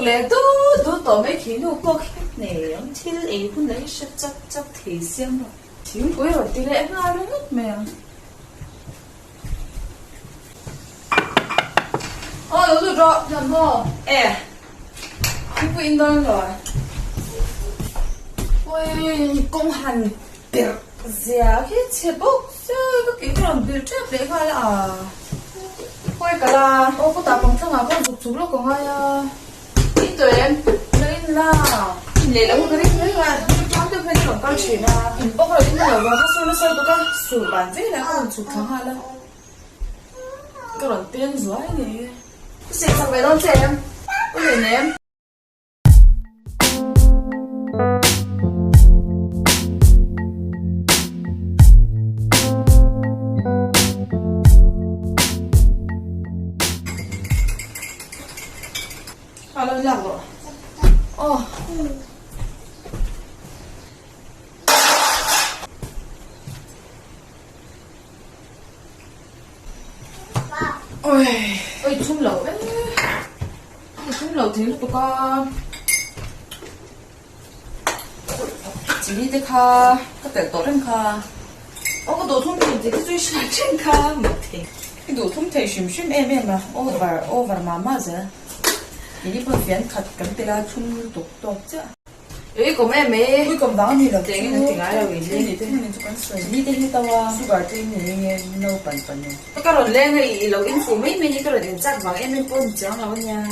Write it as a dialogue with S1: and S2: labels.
S1: lẽ tú tỏ mấy khi nó có khác này ông thiên ấy hôm đấy sẽ chắc thì xem rồi thiếu quê rồi thì lẽ ra nó hết mẹ rồi nhầm rồi không quên đơn rồi ôi công hành biệt giá cái chế bốc cái kiểu làm biểu chấp đấy coi là ôi cả là có tạo bằng trong nào con rụt xuống nó còn ai ít rồi em nên là để là một cái đấy là cháu tôi phải làm con chuyện là mình bốc rồi đến giờ và nó sôi tôi có sủi bản vết là con sụt thằng hai là cái đoạn tiên dưới này sẽ sang về đón trẻ em có thể nè em à lên làm rồi ôi chung lẩu ấy chung lẩu thì tụi con chỉ đi tới kha cái tệ tổ lên kha cái đồ thông thì cái duy sinh trên kha mà thì cái đồ thông thì xìm em mà over mà giờ ini pun phiền khát cắn tê la chung tục chứ ấy của em ấy cuối cùng đó thì là tiếng nó tiếng ai đâu vậy đi thế nên chúng con sợi đi đến tao sugar trên này nâu bẩn này cái rồi lên thì lâu in phụ mấy cái rồi đến chắc vào em nên phun chẳng nào nha